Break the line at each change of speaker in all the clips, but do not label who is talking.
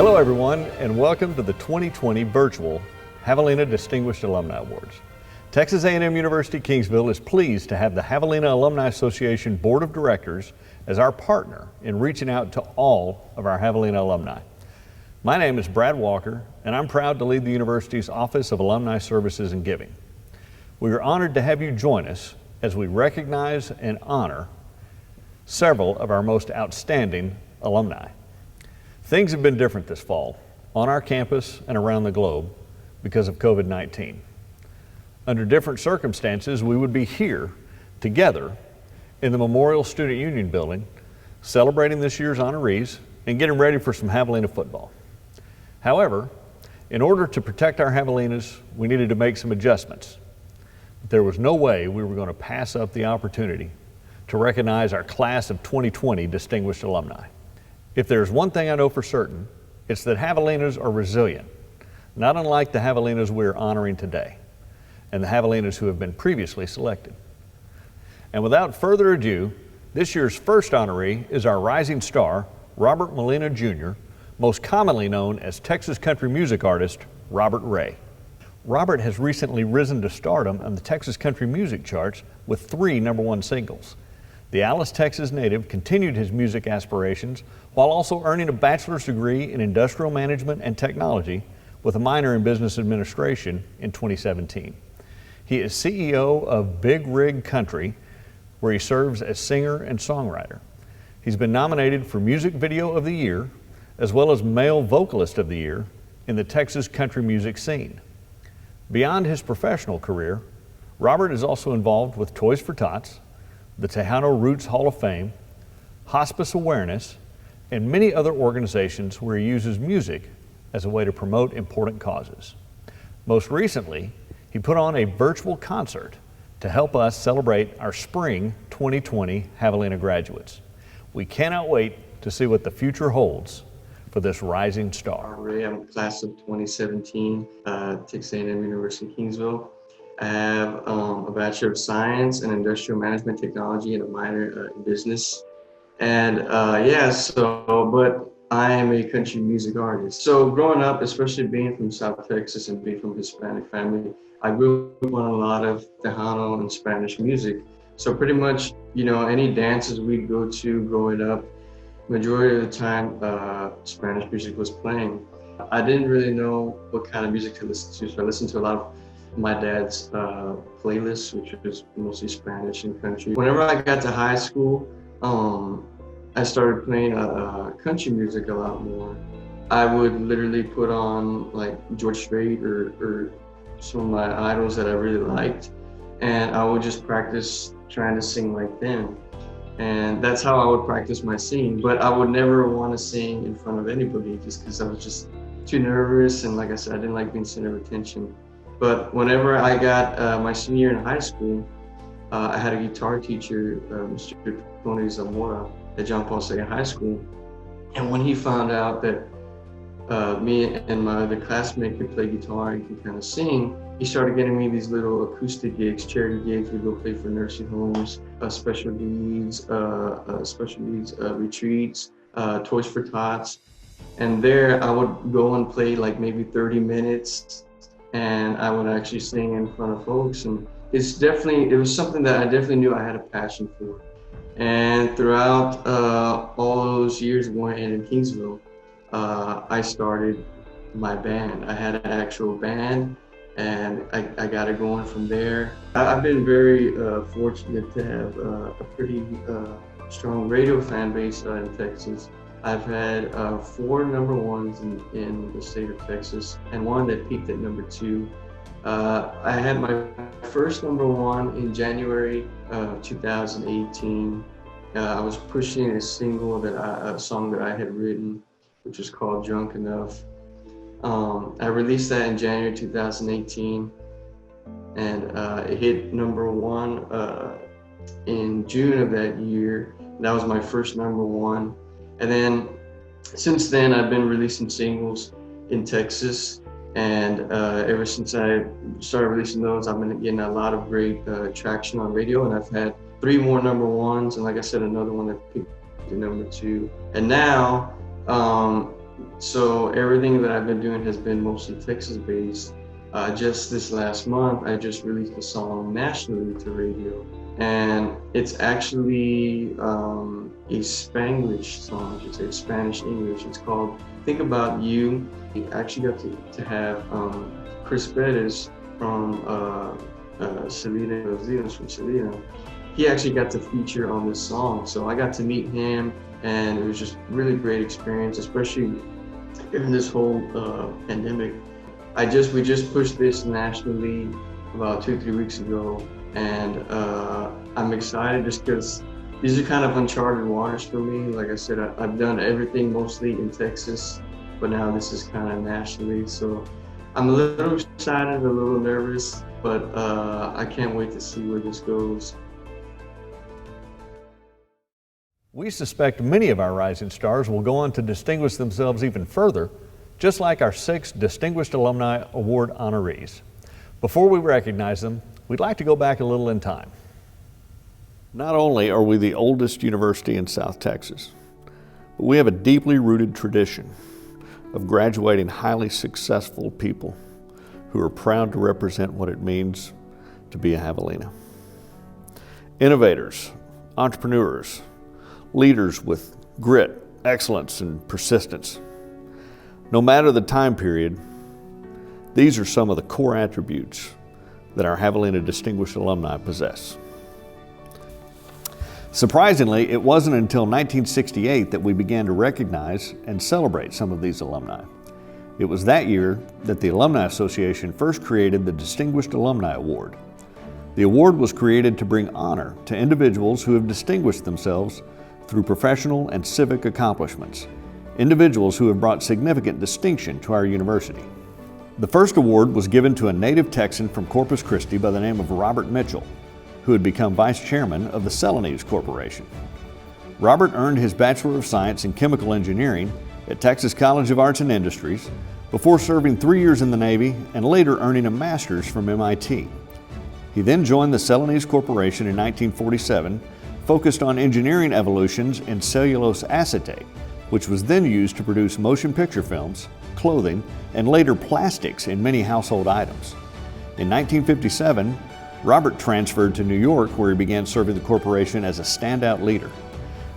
Hello everyone, and welcome to the 2020 virtual Javelina Distinguished Alumni Awards. Texas A&M University-Kingsville is pleased to have the Javelina Alumni Association Board of Directors as our partner in reaching out to all of our Javelina alumni. My name is Brad Walker, and I'm proud to lead the university's Office of Alumni Services and Giving. We are honored to have you join us as we recognize and honor several of our most outstanding alumni. Things have been different this fall on our campus and around the globe because of COVID-19. Under different circumstances, we would be here together in the Memorial Student Union building celebrating this year's honorees and getting ready for some Javelina football. However, in order to protect our Javelinas, we needed to make some adjustments. There was no way we were going to pass up the opportunity to recognize our class of 2020 distinguished alumni. If there's one thing I know for certain, it's that Javelinas are resilient, not unlike the Javelinas we're honoring today, and the Javelinas who have been previously selected. And without further ado, this year's first honoree is our rising star, Roberto Montoya Jr., most commonly known as Texas country music artist, Robert Ray. Robert has recently risen to stardom on the Texas country music charts with 3 #1 singles. The Alice, Texas native continued his music aspirations while also earning a bachelor's degree in industrial management and technology with a minor in business administration in 2017. He is CEO of Big Rig Country, where he serves as singer and songwriter. He's been nominated for Music Video of the Year, as well as Male Vocalist of the Year in the Texas country music scene. Beyond his professional career, Robert is also involved with Toys for Tots, the Tejano Roots Hall of Fame, Hospice Awareness, and many other organizations where he uses music as a way to promote important causes. Most recently, he put on a virtual concert to help us celebrate our spring 2020 Javelina graduates. We cannot wait to see what the future holds for this rising star.
Ray, I'm class of 2017, Texas A&M University-Kingsville. I have a Bachelor of Science in Industrial Management Technology and a minor in business. And but I am a country music artist. So growing up, especially being from South Texas and being from a Hispanic family, I grew up on a lot of Tejano and Spanish music. So pretty much, any dances we'd go to growing up, majority of the time, Spanish music was playing. I didn't really know what kind of music to listen to, so I listened to a lot of my dad's playlists, which was mostly Spanish and country. Whenever I got to high school, I started playing country music a lot more. I would literally put on like George Strait or some of my idols that I really liked, and I would just practice trying to sing like them. And that's how I would practice my singing, but I would never want to sing in front of anybody just because I was just too nervous, and like I said, I didn't like being center of attention. But whenever I got my senior year in high school, I had a guitar teacher, Mr. Tony Zamora, at John Paul II High School. And when he found out that me and my other classmate could play guitar and could kind of sing, he started getting me these little acoustic gigs, charity gigs. We'd go play for nursing homes, special needs retreats, Toys for Tots. And there I would go and play like maybe 30 minutes, and I would actually sing in front of folks. And it was something that I definitely knew I had a passion for. And throughout all those years going in Kingsville, I started my band. I had an actual band, and I got it going from there. I've been very fortunate to have a pretty strong radio fan base in Texas. I've had 4 #1s in the state of Texas, and one that peaked at #2. I had my first #1 in January 2018. I was pushing a song that I had written, which was called Drunk Enough. I released that in January 2018, and it hit #1 in June of that year. That was my first #1. And then since then, I've been releasing singles in Texas. And ever since I started releasing those, I've been getting a lot of great traction on radio. And I've had 3 more #1s. And like I said, another one that picked to #2. And now, So everything that I've been doing has been mostly Texas-based. Just this last month, I just released a song nationally to radio, and it's actually a Spanglish song, I should say, Spanish-English. It's called Think About You. We actually got to have Chris Perez from Selena, from Selena. He actually got to feature on this song, so I got to meet him, and it was just really great experience, especially during this whole pandemic. We just pushed this nationally about 2-3 weeks ago, and I'm excited just because these are kind of uncharted waters for me. Like I said, I've done everything mostly in Texas, but now this is kind of nationally. So I'm a little excited, a little nervous, but I can't wait to see where this goes.
We suspect many of our rising stars will go on to distinguish themselves even further, just like our 6 Distinguished Alumni Award honorees. Before we recognize them, we'd like to go back a little in time. Not only are we the oldest university in South Texas, but we have a deeply rooted tradition of graduating highly successful people who are proud to represent what it means to be a Javelina. Innovators, entrepreneurs, leaders with grit, excellence, and persistence. No matter the time period, these are some of the core attributes that our Javelina Distinguished Alumni possess. Surprisingly, it wasn't until 1968 that we began to recognize and celebrate some of these alumni. It was that year that the Alumni Association first created the Distinguished Alumni Award. The award was created to bring honor to individuals who have distinguished themselves through professional and civic accomplishments, individuals who have brought significant distinction to our university. The first award was given to a native Texan from Corpus Christi by the name of Robert Mitchell, who had become vice chairman of the Celanese Corporation. Robert earned his Bachelor of Science in Chemical Engineering at Texas College of Arts and Industries before serving 3 years in the Navy and later earning a master's from MIT. He then joined the Celanese Corporation in 1947, focused on engineering evolutions in cellulose acetate, which was then used to produce motion picture films, clothing, and later plastics in many household items. In 1957, Robert transferred to New York, where he began serving the corporation as a standout leader.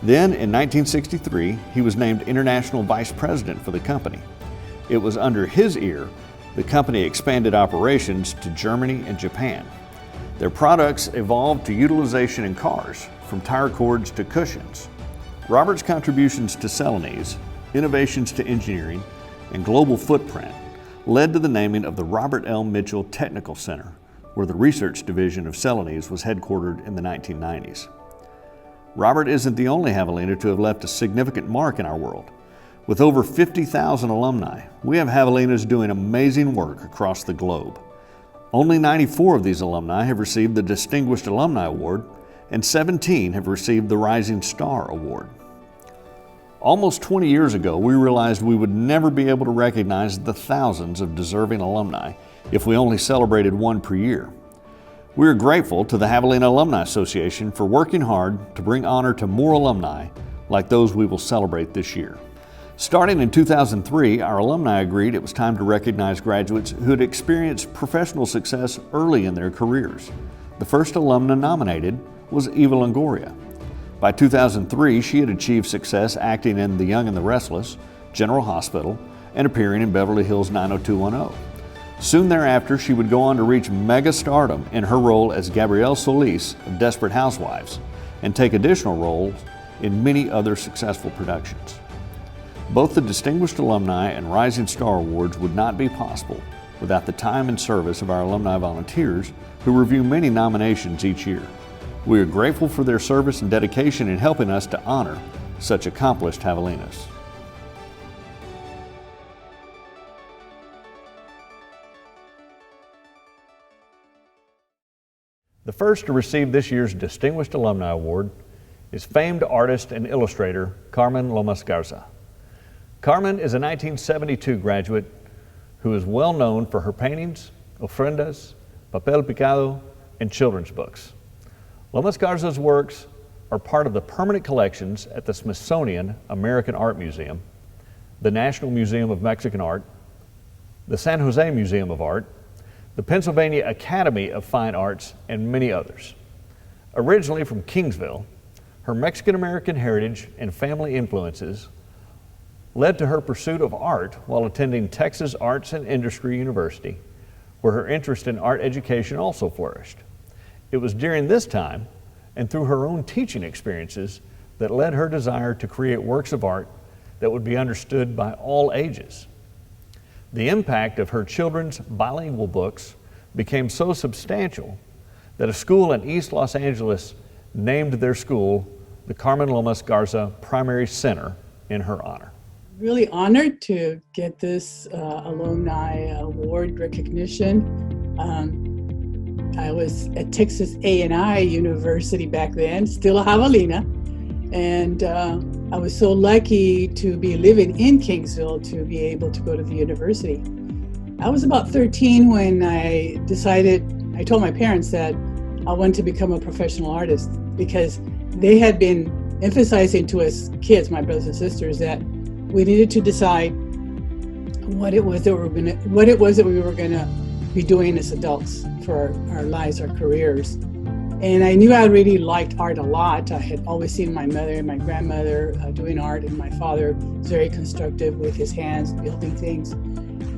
Then, in 1963, he was named International Vice President for the company. It was under his ear the company expanded operations to Germany and Japan. Their products evolved to utilization in cars, from tire cords to cushions. Robert's contributions to Celanese, innovations to engineering, and global footprint led to the naming of the Robert L. Mitchell Technical Center, where the research division of Celanese was headquartered in the 1990s. Robert isn't the only Javelina to have left a significant mark in our world. With over 50,000 alumni, we have Javelinas doing amazing work across the globe. Only 94 of these alumni have received the Distinguished Alumni Award, and 17 have received the Rising Star Award. Almost 20 years ago, we realized we would never be able to recognize the thousands of deserving alumni if we only celebrated one per year. We are grateful to the Javelina Alumni Association for working hard to bring honor to more alumni like those we will celebrate this year. Starting in 2003, our alumni agreed it was time to recognize graduates who had experienced professional success early in their careers. The first alumna nominated was Eva Longoria. By 2003, she had achieved success acting in The Young and the Restless, General Hospital, and appearing in Beverly Hills 90210. Soon thereafter, she would go on to reach mega stardom in her role as Gabrielle Solis of Desperate Housewives and take additional roles in many other successful productions. Both the Distinguished Alumni and Rising Star Awards would not be possible without the time and service of our alumni volunteers who review many nominations each year. We are grateful for their service and dedication in helping us to honor such accomplished Javelinas. The first to receive this year's Distinguished Alumni Award is famed artist and illustrator Carmen Lomas Garza. Carmen is a 1972 graduate who is well known for her paintings, ofrendas, papel picado, and children's books. Lomas Garza's works are part of the permanent collections at the Smithsonian American Art Museum, the National Museum of Mexican Art, the San Jose Museum of Art, the Pennsylvania Academy of Fine Arts, and many others. Originally from Kingsville, her Mexican-American heritage and family influences led to her pursuit of art while attending Texas Arts and Industry University, where her interest in art education also flourished. It was during this time and through her own teaching experiences that led her desire to create works of art that would be understood by all ages. The impact of her children's bilingual books became so substantial that a school in East Los Angeles named their school the Carmen Lomas Garza Primary Center in her honor.
Really honored to get this Alumni Award recognition. I was at Texas A&M University back then, still a Javelina, and I was so lucky to be living in Kingsville to be able to go to the university. I was about 13 when I told my parents that I wanted to become a professional artist, because they had been emphasizing to us kids, my brothers and sisters, that we needed to decide what it was that we were gonna be doing as adults for our lives, our careers. And I knew I really liked art a lot. I had always seen my mother and my grandmother doing art, and my father was very constructive with his hands, building things.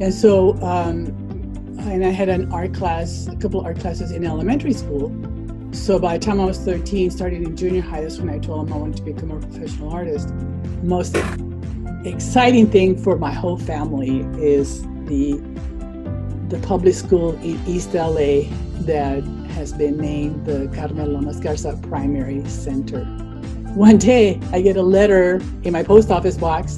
And so, and I had an art class, a couple of art classes in elementary school. So by the time I was 13, starting in junior high, that's when I told them I wanted to become a professional artist. Most exciting thing for my whole family is the public school in East LA that has been named the Carmen Lomas Garza Primary Center. One day I get a letter in my post office box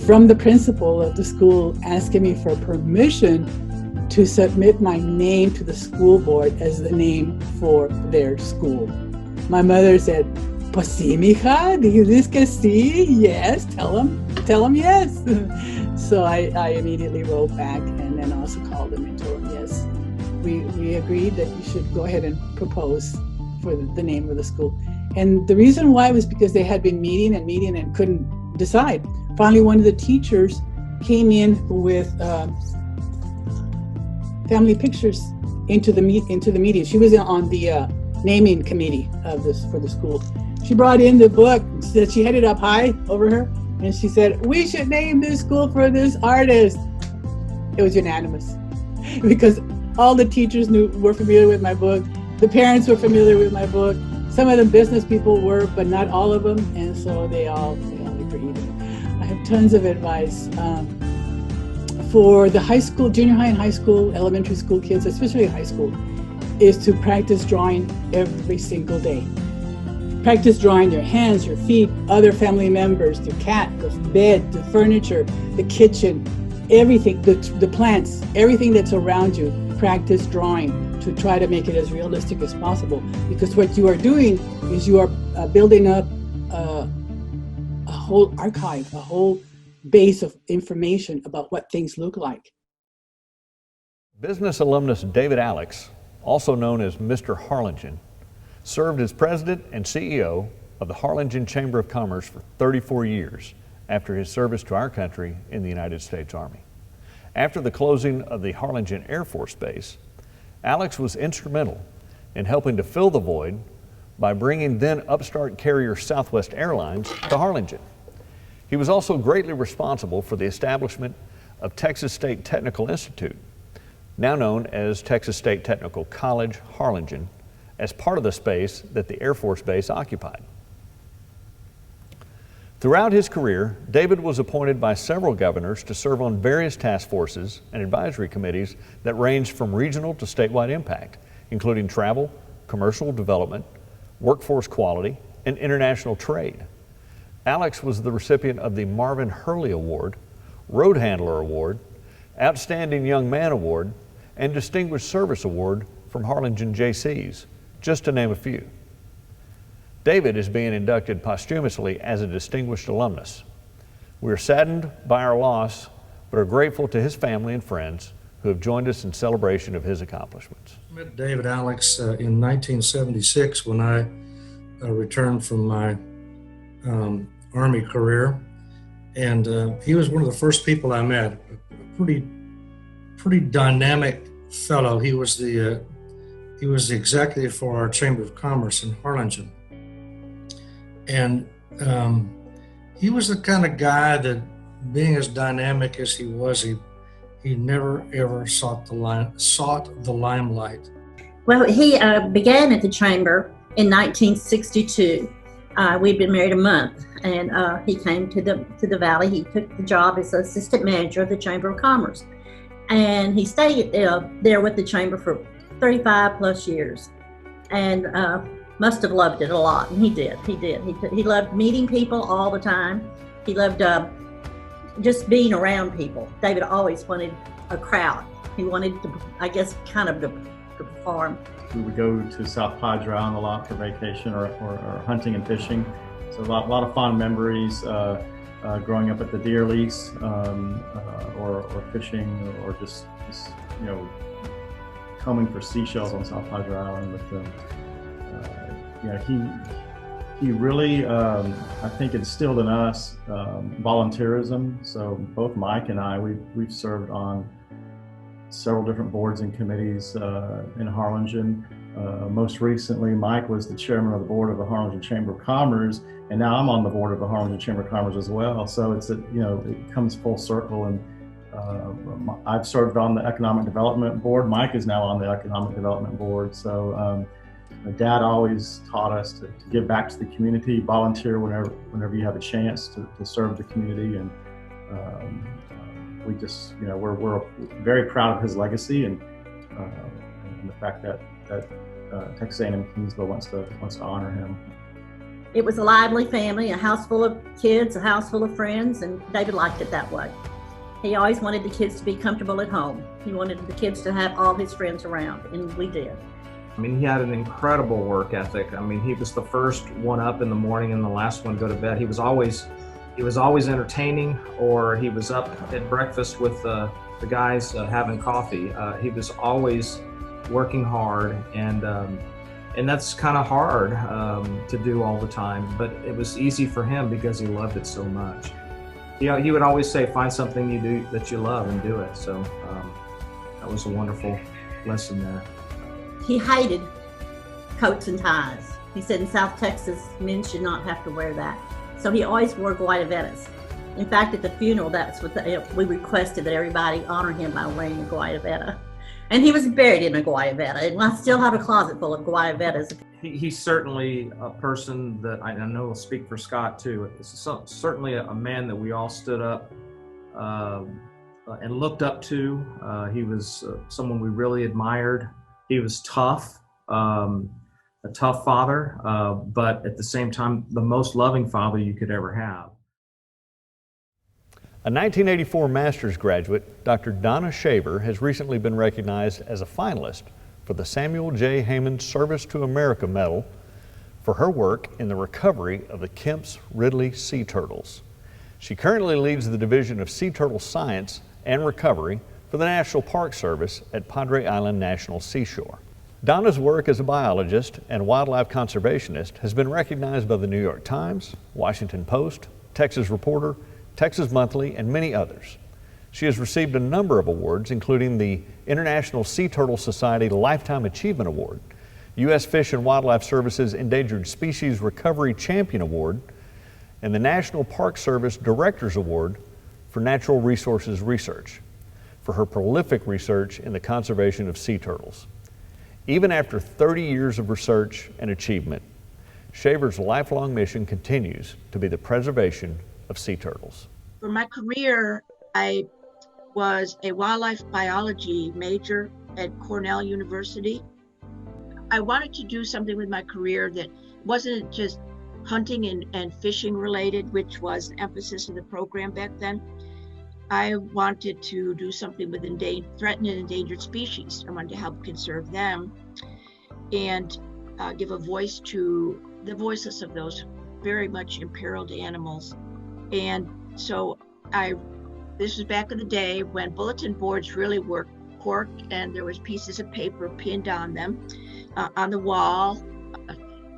from the principal of the school asking me for permission to submit my name to the school board as the name for their school. My mother said, "Pues sí, mija, dices que sí, yes, tell them yes." So I immediately wrote back and then also called them and told them yes. We agreed that you should go ahead and propose for the name of the school. And the reason why was because they had been meeting and couldn't decide. Finally, one of the teachers came in with family pictures into the meeting. She was on the naming committee of this for the school. She brought in the book that she had it up high over her, and she said, "We should name this school for this artist." It was unanimous because all the teachers were familiar with my book. The parents were familiar with my book. Some of the business people were, but not all of them, and so they all agreed. I have tons of advice for the high school, junior high and high school, elementary school kids, especially high school, is to practice drawing every single day. Practice drawing your hands, your feet, other family members, the cat, the bed, the furniture, the kitchen, everything, the plants, everything that's around you. Practice drawing to try to make it as realistic as possible. Because what you are doing is you are building up a whole archive, a whole base of information about what things look like.
Business alumnus David Allex, also known as Mr. Harlingen, served as president and CEO of the Harlingen Chamber of Commerce for 34 years after his service to our country in the United States Army. After the closing of the Harlingen Air Force Base, Allex was instrumental in helping to fill the void by bringing then upstart carrier Southwest Airlines to Harlingen. He was also greatly responsible for the establishment of Texas State Technical Institute, now known as Texas State Technical College, Harlingen, as part of the space that the Air Force Base occupied. Throughout his career, David was appointed by several governors to serve on various task forces and advisory committees that ranged from regional to statewide impact, including travel, commercial development, workforce quality, and international trade. Allex was the recipient of the Marvin Hurley Award, Road Handler Award, Outstanding Young Man Award, and Distinguished Service Award from Harlingen JCs, just to name a few. David is being inducted posthumously as a distinguished alumnus. We are saddened by our loss, but are grateful to his family and friends who have joined us in celebration of his accomplishments.
I met David Allex in 1976 when I returned from my Army career. And he was one of the first people I met. A pretty dynamic fellow. He was the executive for our Chamber of Commerce in Harlingen, and he was the kind of guy that, being as dynamic as he was, he never ever sought the limelight.
Well, he began at the Chamber in 1962. We'd been married a month, and he came to the Valley. He took the job as assistant manager of the Chamber of Commerce, and he stayed there with the Chamber for 35 plus years, and must have loved it a lot. And he did. He loved meeting people all the time. He loved just being around people. David always wanted a crowd. He wanted to, I guess, kind of to perform.
We would go to South Padre Island a lot for vacation or hunting and fishing. So a lot of fond memories growing up at the deer lease or fishing or just combing for seashells on South Padre Island with them. He really, I think, instilled in us volunteerism. So both Mike and I, we've served on several different boards and committees in Harlingen. Most recently, Mike was the chairman of the board of the Harlingen Chamber of Commerce, and now I'm on the board of the Harlingen Chamber of Commerce as well. So it's it comes full circle. And I've served on the Economic Development Board. Mike is now on the Economic Development Board. So my dad always taught us to give back to the community, volunteer whenever you have a chance to serve the community, and we just we're very proud of his legacy and the fact that Texas A&M Kingsville wants to honor him.
It was a lively family, a house full of kids, a house full of friends, and David liked it that way. He always wanted the kids to be comfortable at home. He wanted the kids to have all his friends around, and we did.
I mean, he had an incredible work ethic. I mean, he was the first one up in the morning and the last one to go to bed. He was always entertaining, or he was up at breakfast with the guys having coffee. He was always working hard, and that's kind of hard to do all the time, but it was easy for him because he loved it so much. He would always say, find something you do that you love and do it. So that was a wonderful lesson there.
He hated coats and ties. He said in South Texas, men should not have to wear that. So he always wore guayaberas. In fact, at the funeral, that's what we requested, that everybody honor him by wearing a guayabera. And he was buried in a guayabera, and I still have a closet full of guayaberas.
He's certainly a person that I know will speak for Scott too. It's certainly a man that we all stood up and looked up to. He was someone we really admired. He was tough, a tough father, but at the same time, the most loving father you could ever have.
A 1984 master's graduate, Dr. Donna Shaver, has recently been recognized as a finalist for the Samuel J. Heyman Service to America Medal for her work in the recovery of the Kemp's Ridley sea turtles. She currently leads the Division of Sea Turtle Science and Recovery for the National Park Service at Padre Island National Seashore. Donna's work as a biologist and wildlife conservationist has been recognized by the New York Times, Washington Post, Texas Reporter, Texas Monthly, and many others. She has received a number of awards, including the International Sea Turtle Society Lifetime Achievement Award, U.S. Fish and Wildlife Service's Endangered Species Recovery Champion Award, and the National Park Service Director's Award for Natural Resources Research for her prolific research in the conservation of sea turtles. Even after 30 years of research and achievement, Shaver's lifelong mission continues to be the preservation of sea turtles.
For my career, I was a wildlife biology major at Cornell University. I wanted to do something with my career that wasn't just hunting and fishing related, which was the emphasis of the program back then. I wanted to do something with threatened and endangered species. I wanted to help conserve them and give a voice to the voiceless of those very much imperiled animals. And so this was back in the day when bulletin boards really were cork, and there was pieces of paper pinned on them on the wall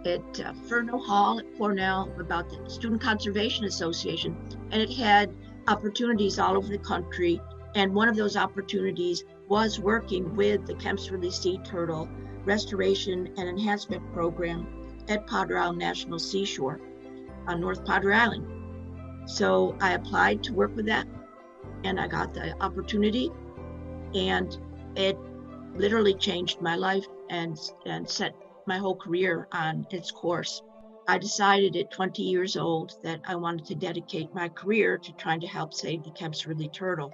at Furno Hall at Cornell about the Student Conservation Association. and it had opportunities all over the country. And one of those opportunities was working with the Kempsworthy Sea Turtle Restoration and Enhancement Program at Padre Island National Seashore on North Padre Island. So I applied to work with that, and I got the opportunity, and it literally changed my life and set my whole career on its course. I decided at 20 years old that I wanted to dedicate my career to trying to help save the Kempsworthy turtle.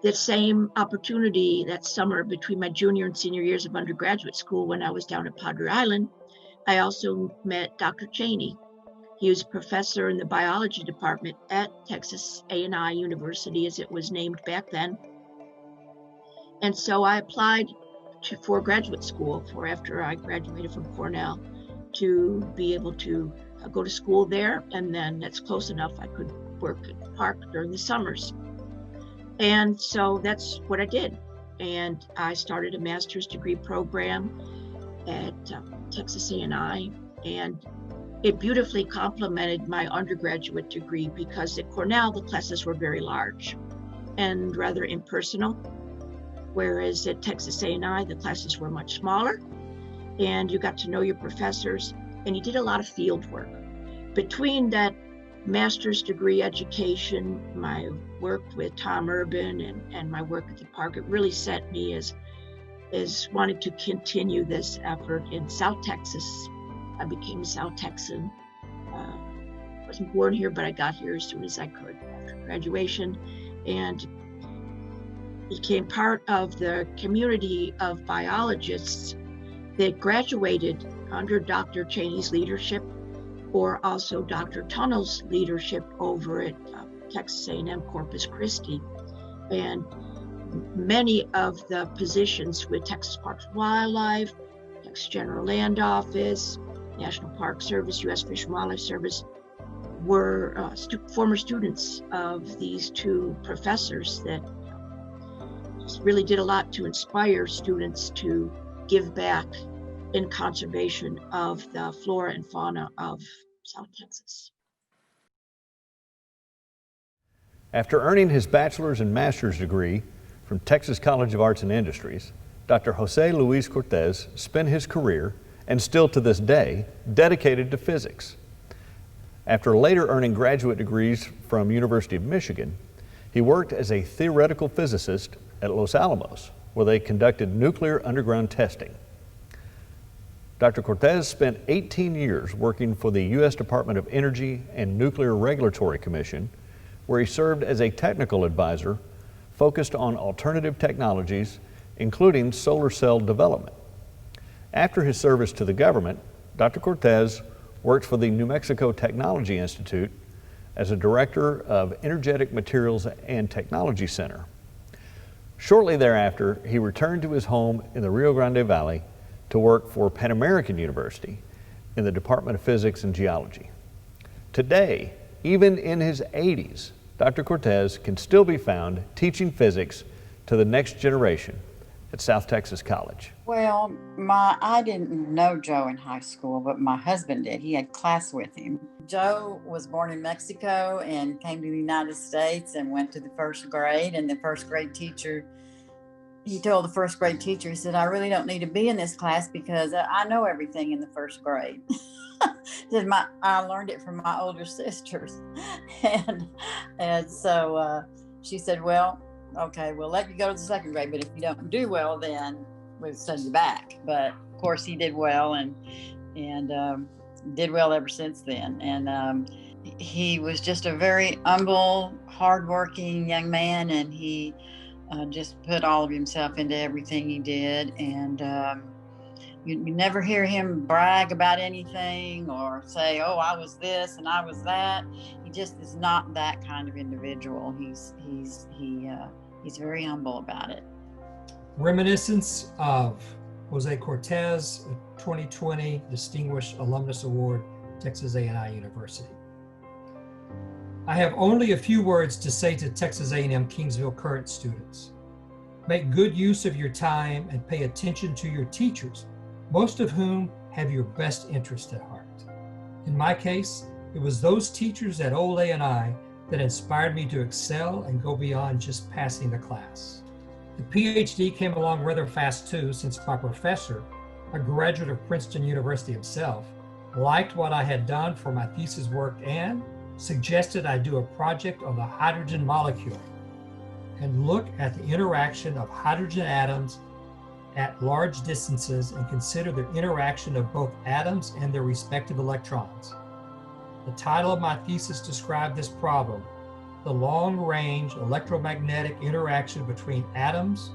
The same opportunity that summer between my junior and senior years of undergraduate school when I was down at Padre Island, I also met Dr. Cheney. He was a professor in the biology department at Texas A&M University, as it was named back then. And so I applied for graduate school after I graduated from Cornell, to be able to go to school there, and then that's close enough I could work at the park during the summers. And so that's what I did. And I started a master's degree program at Texas A&M, and it beautifully complemented my undergraduate degree, because at Cornell the classes were very large and rather impersonal, whereas at Texas A&M the classes were much smaller, and you got to know your professors, and you did a lot of field work. Between that master's degree education, my work with Tom Urban, and my work at the park, it really set me as wanting to continue this effort in South Texas. I became a South Texan. I wasn't born here, but I got here as soon as I could after graduation, and became part of the community of biologists that graduated under Dr. Cheney's leadership, or also Dr. Tunnell's leadership over at Texas A&M Corpus Christi. And many of the positions with Texas Parks and Wildlife, Texas General Land Office, National Park Service, U.S. Fish and Wildlife Service were former students of these two professors that just really did a lot to inspire students to give back in conservation of the flora and fauna of South Texas.
After earning his bachelor's and master's degree from Texas College of Arts and Industries, Dr. Jose Luis Cortez spent his career, and still to this day, dedicated to physics. After later earning graduate degrees from University of Michigan, he worked as a theoretical physicist at Los Alamos, where they conducted nuclear underground testing. Dr. Cortez spent 18 years working for the U.S. Department of Energy and Nuclear Regulatory Commission, where he served as a technical advisor focused on alternative technologies, including solar cell development. After his service to the government, Dr. Cortez worked for the New Mexico Technology Institute as a director of Energetic Materials and Technology Center. Shortly thereafter, he returned to his home in the Rio Grande Valley to work for Pan American University in the Department of Physics and Geology. Today, even in his 80s, Dr. Cortez can still be found teaching physics to the next generation at South Texas College.
Well, I didn't know Joe in high school, but my husband did. He had class with him. Joe was born in Mexico and came to the United States and went to the first grade, and the first grade teacher, he told the first grade teacher, he said, I really don't need to be in this class because I know everything in the first grade. I learned it from my older sisters. and so she said, well, okay, we'll let you go to the second grade, but if you don't do well, then we'll send you back. But of course he did well, and did well ever since then. And he was just a very humble, hardworking young man, and he just put all of himself into everything he did. And you never hear him brag about anything or say, oh, I was this and I was that. He just is not that kind of individual. He's very humble about it.
Reminiscence of Jose Cortez, 2020 Distinguished Alumnus Award, Texas A&M University. I have only a few words to say to Texas A&M Kingsville current students. Make good use of your time and pay attention to your teachers, most of whom have your best interest at heart. In my case, it was those teachers at Old A&I that inspired me to excel and go beyond just passing the class. The PhD came along rather fast too, since my professor, a graduate of Princeton University himself, liked what I had done for my thesis work and suggested I do a project on the hydrogen molecule and look at the interaction of hydrogen atoms at large distances and consider the interaction of both atoms and their respective electrons. The title of my thesis described this problem: the long-range electromagnetic interaction between atoms,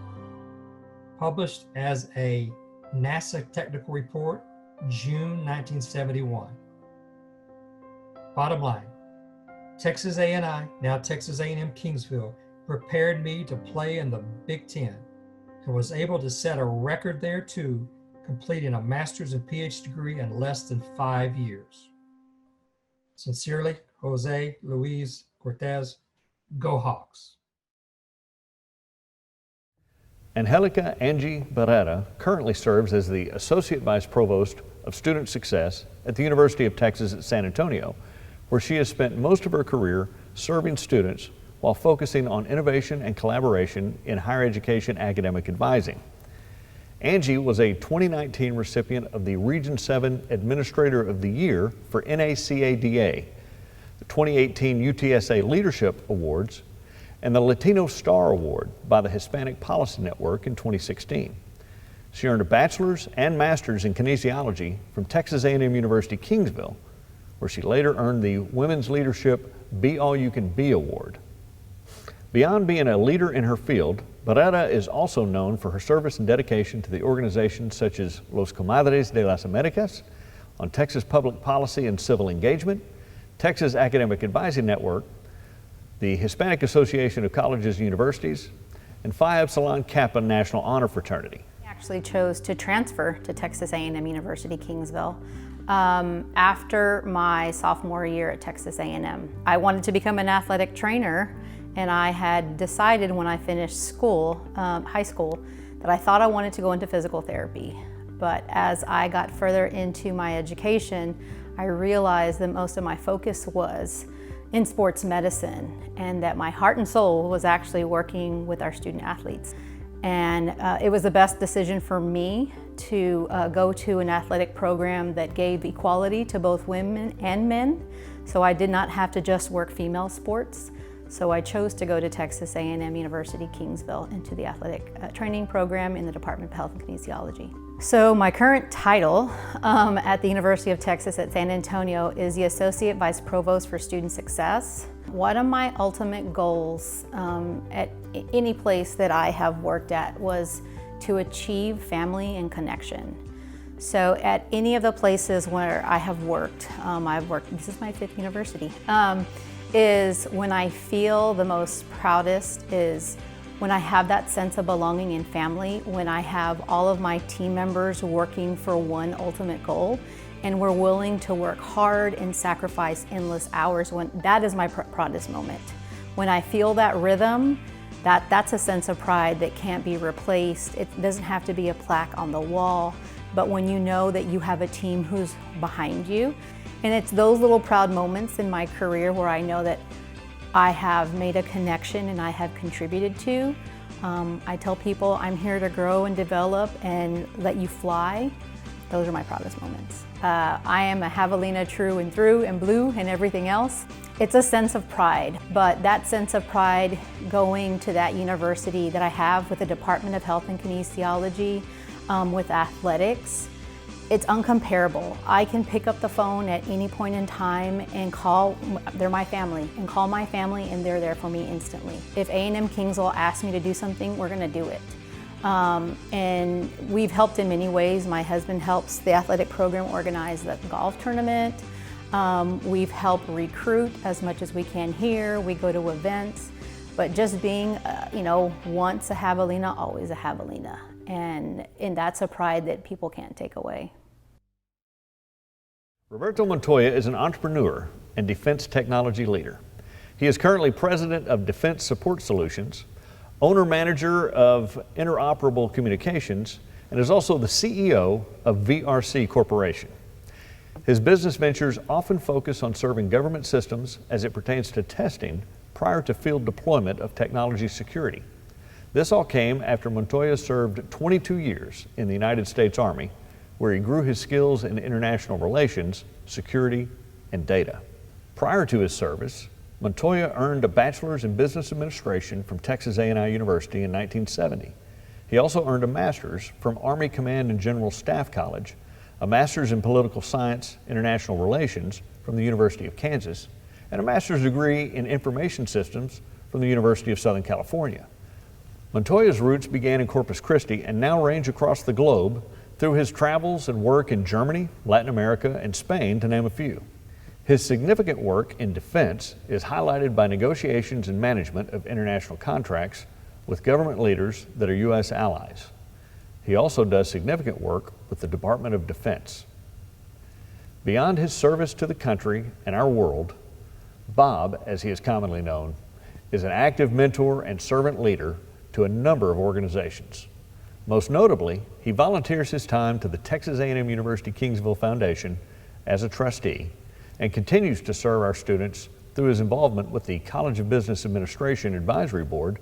published as a NASA technical report, June 1971. Bottom line, Texas A&I, now Texas A&M Kingsville, prepared me to play in the Big Ten and was able to set a record there too, completing a master's and PhD degree in less than 5 years. Sincerely, Jose Luis Cortez. Go Hawks.
Angelica Angie Barrera currently serves as the Associate Vice Provost of Student Success at the University of Texas at San Antonio, where she has spent most of her career serving students while focusing on innovation and collaboration in higher education academic advising. Angie was a 2019 recipient of the Region 7 Administrator of the Year for NACADA, the 2018 UTSA Leadership Awards, and the Latino Star Award by the Hispanic Policy Network in 2016. She earned a bachelor's and master's in kinesiology from Texas A&M University-Kingsville, where she later earned the Women's Leadership Be All You Can Be Award. Beyond being a leader in her field, Barreta is also known for her service and dedication to the organizations such as Los Comadres de las Americas, on Texas Public Policy and Civil Engagement, Texas Academic Advising Network, the Hispanic Association of Colleges and Universities, and Phi Epsilon Kappa National Honor Fraternity.
I actually chose to transfer to Texas A&M University-Kingsville after my sophomore year at Texas A&M. I wanted to become an athletic trainer, and I had decided when I finished school, high school, that I thought I wanted to go into physical therapy. But as I got further into my education, I realized that most of my focus was in sports medicine, and that my heart and soul was actually working with our student athletes. And it was the best decision for me to go to an athletic program that gave equality to both women and men. So I did not have to just work female sports. So I chose to go to Texas A&M University-Kingsville into the athletic training program in the Department of Health and Kinesiology. So my current title at the University of Texas at San Antonio is the Associate Vice Provost for Student Success. One of my ultimate goals at any place that I have worked at was to achieve family and connection. So at any of the places where I have worked, this is my 5th university, is when I feel the most proudest is when I have that sense of belonging and family, when I have all of my team members working for one ultimate goal, and we're willing to work hard and sacrifice endless hours. That is my proudest moment. When I feel that rhythm, that's a sense of pride that can't be replaced. It doesn't have to be a plaque on the wall, but when you know that you have a team who's behind you. And it's those little proud moments in my career where I know that I have made a connection and I have contributed to. I tell people I'm here to grow and develop and let you fly. Those are my proudest moments. I am a Javelina true and through and blue and everything else. It's a sense of pride, but that sense of pride going to that university that I have with the Department of Health and Kinesiology, with athletics, it's uncomparable. I can pick up the phone at any point in time and they're my family, and call my family and they're there for me instantly. If A&M Kingsville asks me to do something, we're gonna do it. And we've helped in many ways. My husband helps the athletic program organize the golf tournament. We've helped recruit as much as we can here. We go to events, but just being, once a Javelina, always a Javelina. And that's a pride that people can't take away.
Roberto Montoya is an entrepreneur and defense technology leader. He is currently president of Defense Support Solutions, owner-manager of Interoperable Communications, and is also the CEO of VRC Corporation. His business ventures often focus on serving government systems as it pertains to testing prior to field deployment of technology security. This all came after Montoya served 22 years in the United States Army, where he grew his skills in international relations, security, and data. Prior to his service, Montoya earned a bachelor's in business administration from Texas A&M University in 1970. He also earned a master's from Army Command and General Staff College, a master's in political science, international relations from the University of Kansas, and a master's degree in information systems from the University of Southern California. Montoya's roots began in Corpus Christi and now range across the globe through his travels and work in Germany, Latin America, and Spain, to name a few. His significant work in defense is highlighted by negotiations and management of international contracts with government leaders that are U.S. allies. He also does significant work with the Department of Defense. Beyond his service to the country and our world, Bob, as he is commonly known, is an active mentor and servant leader to a number of organizations. Most notably, he volunteers his time to the Texas A&M University-Kingsville Foundation as a trustee and continues to serve our students through his involvement with the College of Business Administration Advisory Board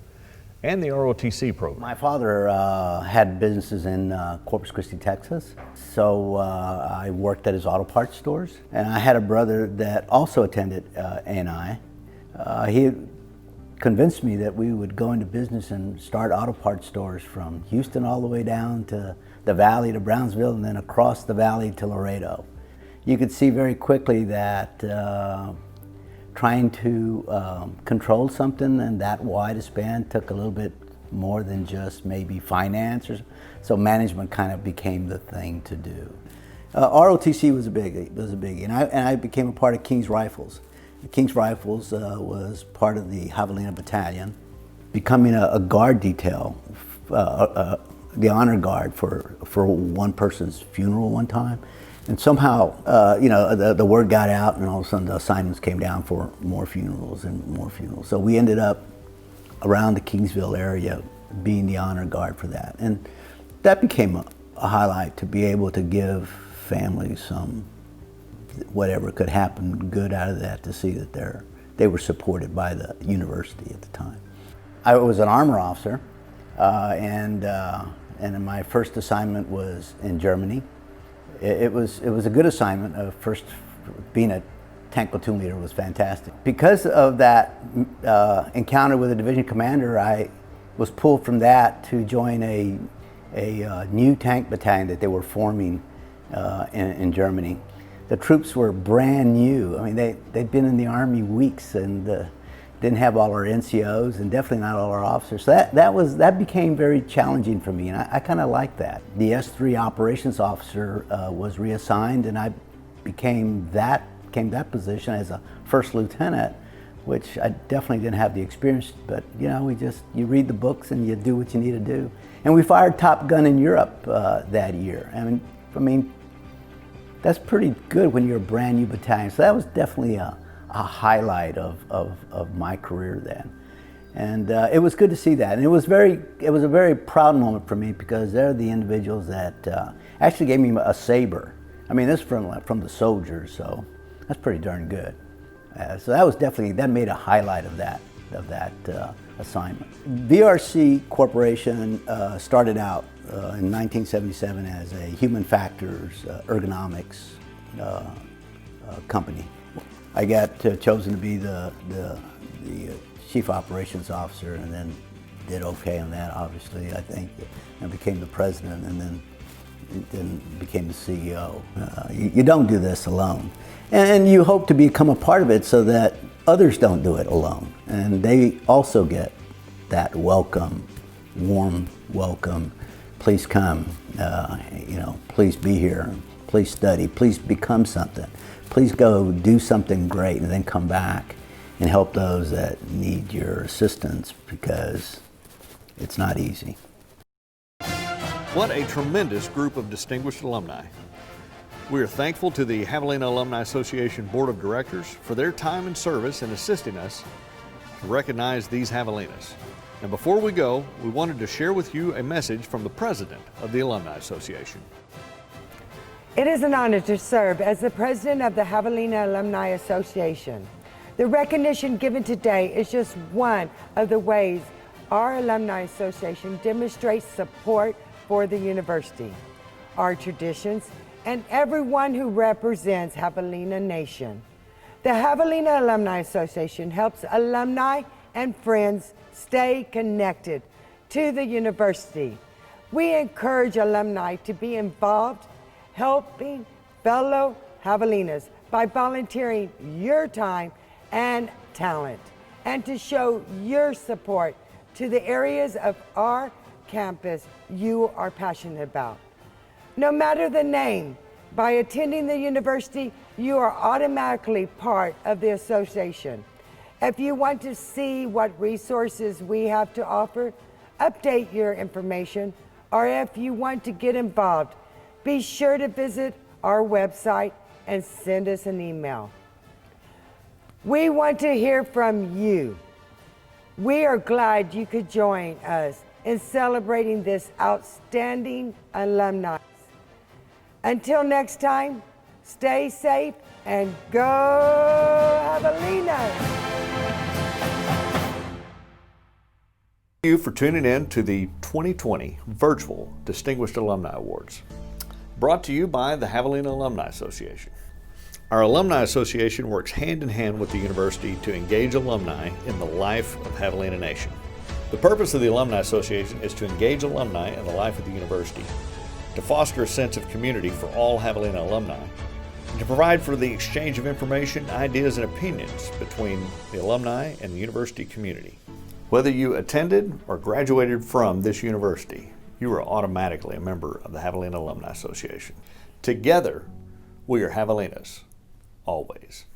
and the ROTC program.
My father had businesses in Corpus Christi, Texas, so I worked at his auto parts stores. And I had a brother that also attended A&I. He convinced me that we would go into business and start auto parts stores from Houston all the way down to the valley to Brownsville and then across the valley to Laredo. You could see very quickly that trying to control something and that wide a span took a little bit more than just maybe finance, so management kind of became the thing to do. ROTC was a biggie, and I became a part of King's Rifles. King's Rifles was part of the Javelina battalion, becoming a guard detail, the honor guard for one person's funeral one time. And somehow, the word got out, and all of a sudden the assignments came down for more funerals and more funerals. So we ended up around the Kingsville area being the honor guard for that. And that became a highlight, to be able to give families some whatever could happen good out of that, to see that they were supported by the university at the time. I was an armor officer, and my first assignment was in Germany. It was a good assignment. First, being a tank platoon leader was fantastic. Because of that encounter with a division commander, I was pulled from that to join a new tank battalion that they were forming in Germany. The troops were brand new. I mean, they'd been in the Army weeks and didn't have all our NCOs and definitely not all our officers. So that became very challenging for me, and I kind of liked that. The S3 operations officer was reassigned, and I became that position as a first lieutenant, which I definitely didn't have the experience, but you read the books and you do what you need to do. And we fired Top Gun in Europe that year. I mean, that's pretty good when you're a brand new battalion. So that was definitely a highlight of my career then. And it was good to see that. And it was a very proud moment for me, because they're the individuals that actually gave me a saber. I mean, this is from the soldiers, so that's pretty darn good. So that made a highlight of that assignment. VRC Corporation started out in 1977 as a human factors ergonomics company. I got chosen to be the chief operations officer, and then did okay on that, obviously, I think, and became the president, and then became the CEO. You don't do this alone. And you hope to become a part of it so that others don't do it alone. And they also get that welcome, warm welcome. Please come, please be here, please study, please become something. Please go do something great and then come back and help those that need your assistance, because it's not easy.
What a tremendous group of distinguished alumni. We are thankful to the Javelina Alumni Association Board of Directors for their time and service in assisting us to recognize these Javelinas. And before we go, we wanted to share with you a message from the President of the Alumni Association.
It is an honor to serve as the president of the Javelina Alumni Association. The recognition given today is just one of the ways our Alumni Association demonstrates support for the university, our traditions, and everyone who represents Javelina Nation. The Javelina Alumni Association helps alumni and friends stay connected to the university. We encourage alumni to be involved, helping fellow Javelinas by volunteering your time and talent, and to show your support to the areas of our campus you are passionate about. No matter the name, by attending the university, you are automatically part of the association. If you want to see what resources we have to offer, update your information, or if you want to get involved, be sure to visit our website and send us an email. We want to hear from you. We are glad you could join us in celebrating this outstanding alumni. Until next time, stay safe and go Javelina!
Thank you for tuning in to the 2020 Virtual Distinguished Alumni Awards, brought to you by the Javelina Alumni Association. Our Alumni Association works hand in hand with the university to engage alumni in the life of Javelina Nation. The purpose of the Alumni Association is to engage alumni in the life of the university, to foster a sense of community for all Javelina alumni, and to provide for the exchange of information, ideas, and opinions between the alumni and the university community. Whether you attended or graduated from this university, you are automatically a member of the Javelina Alumni Association. Together, we are Javelinas, always.